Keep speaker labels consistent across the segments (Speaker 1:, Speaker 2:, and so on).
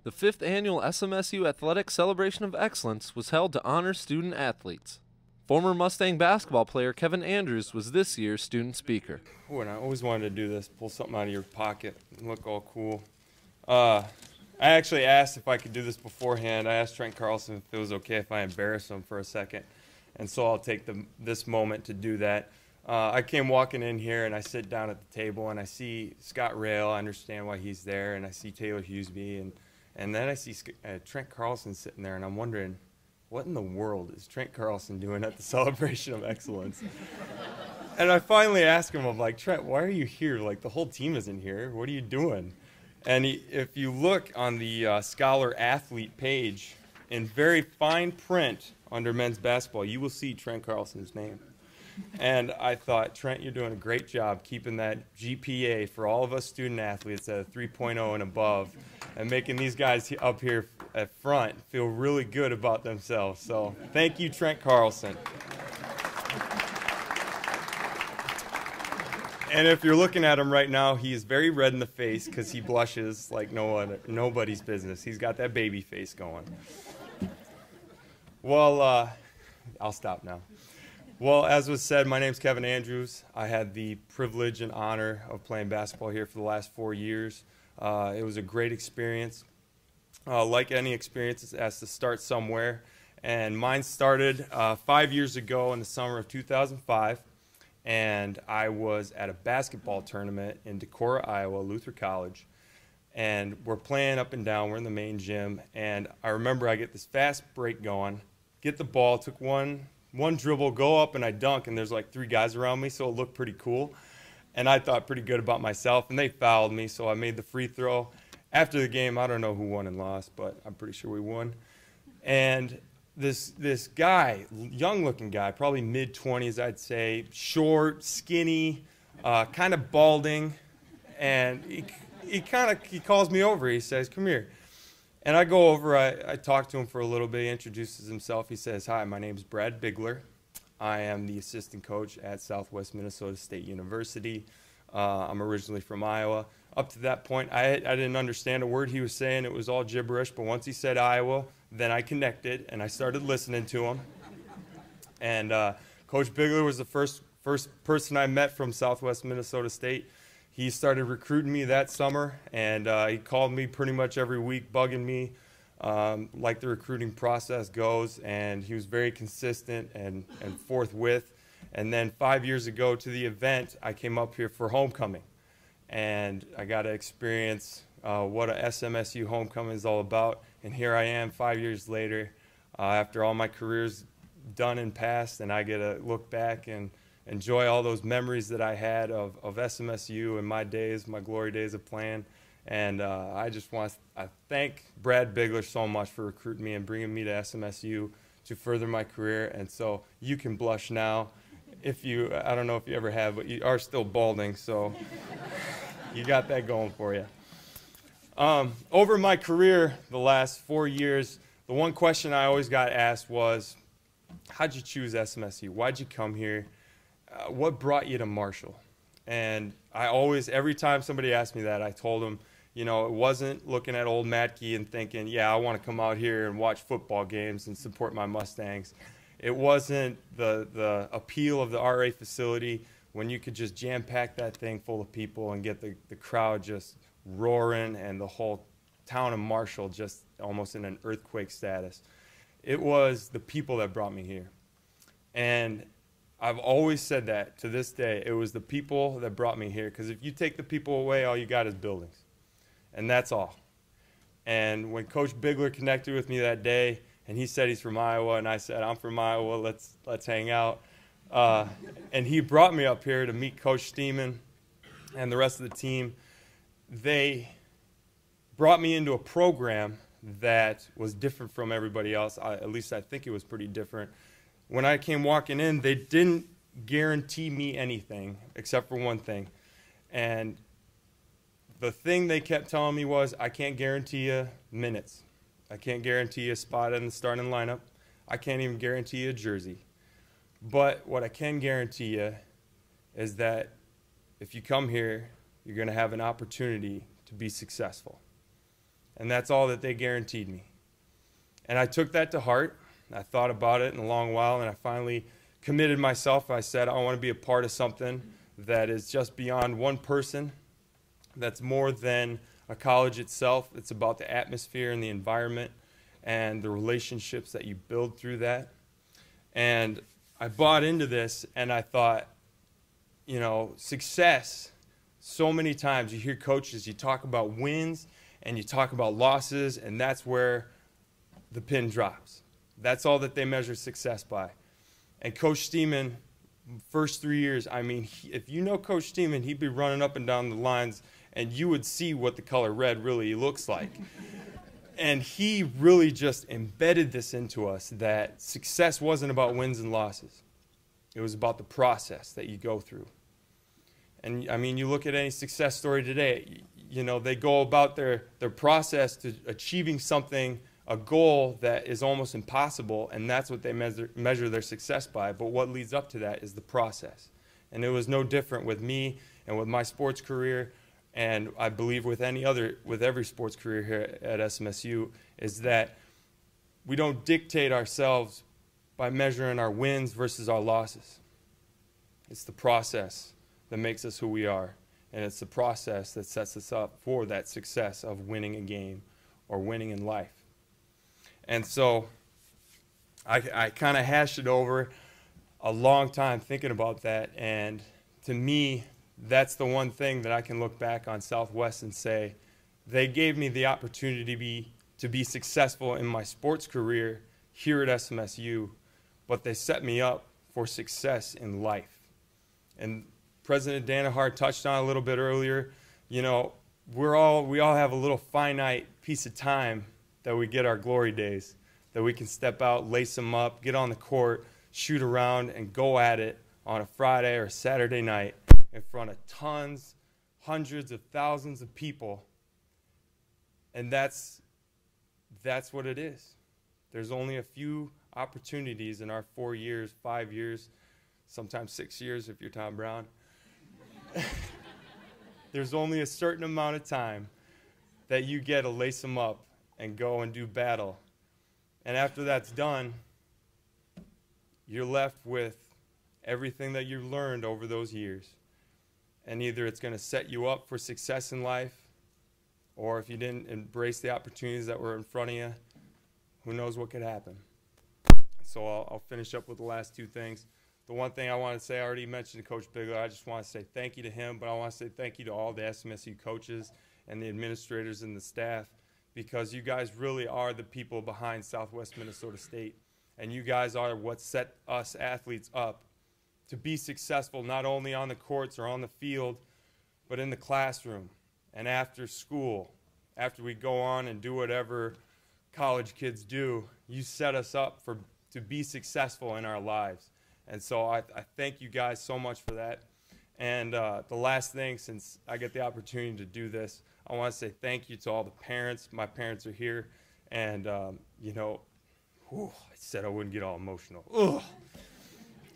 Speaker 1: The 5th annual SMSU Athletic Celebration of Excellence was held to honor student athletes. Former Mustang basketball player Kevin Andrews was this year's student speaker.
Speaker 2: Oh, and I always wanted to do this, pull something out of your pocket and look all cool. I actually asked if I could do this beforehand. I asked Trent Carlson if it was okay if I embarrass him for a second. And so I'll take this moment to do that. I came walking in here and I sit down at the table and I see Scott Rail. I understand why he's there. And I see Taylor Hughesby. And then I see Trent Carlson sitting there and I'm wondering, what in the world is Trent Carlson doing at the Celebration of Excellence? And I finally asked him, I'm like, Trent, why are you here? Like, the whole team isn't here. What are you doing? And if you look on the Scholar Athlete page, in very fine print under men's basketball, you will see Trent Carlson's name. And I thought, Trent, you're doing a great job keeping that GPA for all of us student athletes at a 3.0 and above, and making these guys up here at front feel really good about themselves. So thank you, Trent Carlson. And if you're looking at him right now, he is very red in the face because he blushes like nobody's business. He's got that baby face going. Well, I'll stop now. Well, as was said, my name's Kevin Andrews. I had the privilege and honor of playing basketball here for the last 4 years. It was a great experience. Like any experience, it has to start somewhere. And mine started 5 years ago in the summer of 2005. And I was at a basketball tournament in Decorah, Iowa, Luther College. And we're playing up and down. We're in the main gym. And I remember I get this fast break going, get the ball, took one dribble, go up, and I dunk, and there's like 3 guys around me, so it looked pretty cool. And I thought pretty good about myself, and they fouled me, so I made the free throw. After the game, I don't know who won and lost, but I'm pretty sure we won. And this guy, young-looking guy, probably mid-20s, I'd say, short, skinny, kind of balding, and he calls me over. He says, "Come here." And I go over, I talk to him for a little bit. He introduces himself. He says, "Hi, my name's Brad Bigler. I am the assistant coach at Southwest Minnesota State University. I'm originally from Iowa." Up to that point, I didn't understand a word he was saying. It was all gibberish. But once he said Iowa, then I connected, and I started listening to him. And Coach Bigler was the first person I met from Southwest Minnesota State. He started recruiting me that summer, and he called me pretty much every week, bugging me like the recruiting process goes, and he was very consistent and forthwith. And then 5 years ago to the event, I came up here for homecoming, and I got to experience what a SMSU homecoming is all about. And here I am 5 years later, after all my career's done and passed, and I get to look back and enjoy all those memories that I had of SMSU and my days, my glory days of playing. And I just want to thank Brad Bigler so much for recruiting me and bringing me to SMSU to further my career. And so you can blush now. I don't know if you ever have, but you are still balding, so you got that going for you. Over my career, the last 4 years, the one question I always got asked was, how'd you choose SMSU? Why'd you come here? What brought you to Marshall? And I always, every time somebody asked me that, I told them, you know, it wasn't looking at old Matkey and thinking, yeah, I want to come out here and watch football games and support my Mustangs. It wasn't the appeal of the RA facility when you could just jam-pack that thing full of people and get the crowd just roaring and the whole town of Marshall just almost in an earthquake status. It was the people that brought me here. And I've always said that to this day. It was the people that brought me here, because if you take the people away, all you got is buildings. And that's all. And when Coach Bigler connected with me that day, and he said he's from Iowa, and I said, I'm from Iowa, let's hang out. And he brought me up here to meet Coach Steeman and the rest of the team. They brought me into a program that was different from everybody else. At least I think it was pretty different. When I came walking in, they didn't guarantee me anything except for one thing. And the thing they kept telling me was, I can't guarantee you minutes. I can't guarantee you a spot in the starting lineup. I can't even guarantee you a jersey. But what I can guarantee you is that if you come here, you're going to have an opportunity to be successful. And that's all that they guaranteed me. And I took that to heart. I thought about it in a long while, and I finally committed myself. I said, I want to be a part of something that is just beyond one person, that's more than a college itself. It's about the atmosphere and the environment and the relationships that you build through that. And I bought into this, and I thought, you know, success, so many times you hear coaches, you talk about wins and you talk about losses, and that's where the pin drops. That's all that they measure success by. And Coach Steeman, first 3 years, I mean, if you know Coach Steeman, he'd be running up and down the lines, and you would see what the color red really looks like. And he really just embedded this into us, that success wasn't about wins and losses. It was about the process that you go through. And I mean, you look at any success story today, you know, they go about their process to achieving something, a goal that is almost impossible, and that's what they measure their success by. But what leads up to that is the process. And it was no different with me and with my sports career, and I believe with every sports career here at SMSU, is that we don't dictate ourselves by measuring our wins versus our losses. It's the process that makes us who we are, and it's the process that sets us up for that success of winning a game or winning in life. And so I kind of hashed it over a long time thinking about that, and to me, that's the one thing that I can look back on Southwest and say, they gave me the opportunity to be successful in my sports career here at SMSU, but they set me up for success in life. And President Danaher touched on a little bit earlier, you know, we all have a little finite piece of time that we get our glory days, that we can step out, lace them up, get on the court, shoot around, and go at it on a Friday or Saturday night in front of tons, hundreds of thousands of people. And that's what it is. There's only a few opportunities in our 4 years, 5 years, sometimes 6 years if you're Tom Brown. There's only a certain amount of time that you get to lace them up and go and do battle. And after that's done, you're left with everything that you learned over those years. And either it's going to set you up for success in life, or if you didn't embrace the opportunities that were in front of you, who knows what could happen. So I'll finish up with the last two things. The one thing I want to say, I already mentioned to Coach Bigler, I just want to say thank you to him, but I want to say thank you to all the SMSU coaches and the administrators and the staff, because you guys really are the people behind Southwest Minnesota State. And you guys are what set us athletes up to be successful not only on the courts or on the field, but in the classroom and after school. After we go on and do whatever college kids do, you set us up to be successful in our lives. And so I thank you guys so much for that. And the last thing, since I get the opportunity to do this, I want to say thank you to all the parents. My parents are here. And, you know, I said I wouldn't get all emotional. Ugh.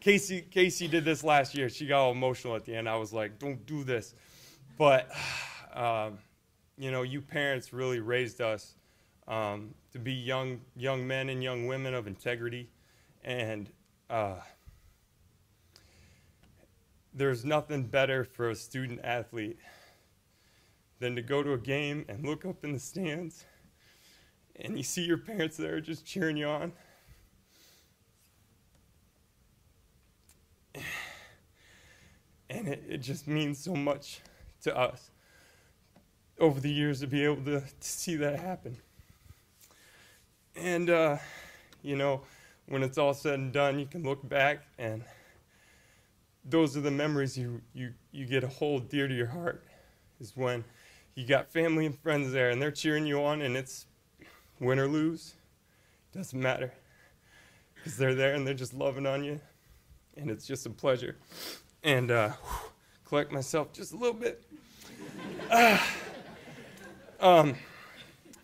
Speaker 2: Casey did this last year. She got all emotional at the end. I was like, don't do this. But, you know, you parents really raised us to be young men and young women of integrity. And there's nothing better for a student athlete than to go to a game and look up in the stands and you see your parents there just cheering you on. And it just means so much to us over the years to be able to see that happen. And, you know, when it's all said and done, you can look back, and those are the memories you get to hold dear to your heart, is when you got family and friends there, and they're cheering you on, and it's win or lose. Doesn't matter, because they're there, and they're just loving on you, and it's just a pleasure. And collect myself just a little bit.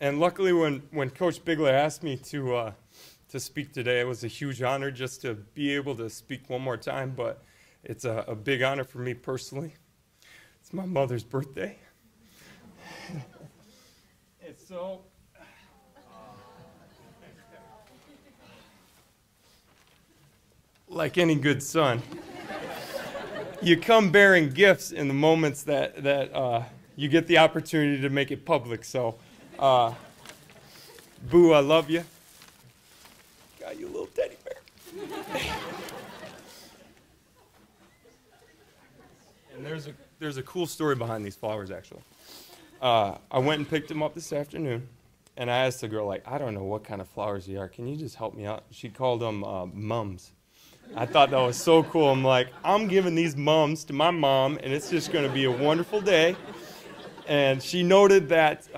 Speaker 2: And luckily, when Coach Bigler asked me to speak today, it was a huge honor just to be able to speak one more time, but it's a big honor for me personally. It's my mother's birthday. So, like any good son, you come bearing gifts in the moments that you get the opportunity to make it public. So, Boo, I love you. Got you a little teddy bear. And there's a cool story behind these flowers, actually. I went and picked them up this afternoon, and I asked the girl, like, I don't know what kind of flowers they are. Can you just help me out? She called them mums. I thought that was so cool. I'm like, I'm giving these mums to my mom, and it's just going to be a wonderful day. And she noted that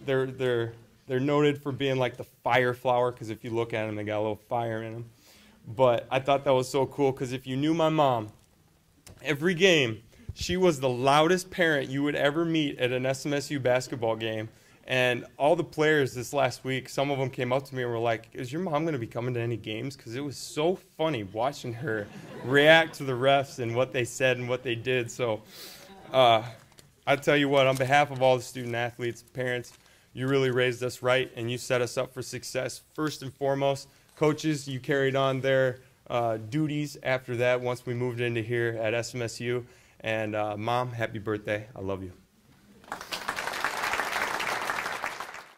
Speaker 2: they're noted for being like the fire flower, because if you look at them, they got a little fire in them. But I thought that was so cool, because if you knew my mom, every game, she was the loudest parent you would ever meet at an SMSU basketball game. And all the players this last week, some of them came up to me and were like, is your mom going to be coming to any games? Because it was so funny watching her react to the refs and what they said and what they did. So I tell you what, on behalf of all the student athletes, parents, you really raised us right, and you set us up for success. First and foremost, coaches, you carried on their duties after that once we moved into here at SMSU. And Mom, happy birthday. I love you.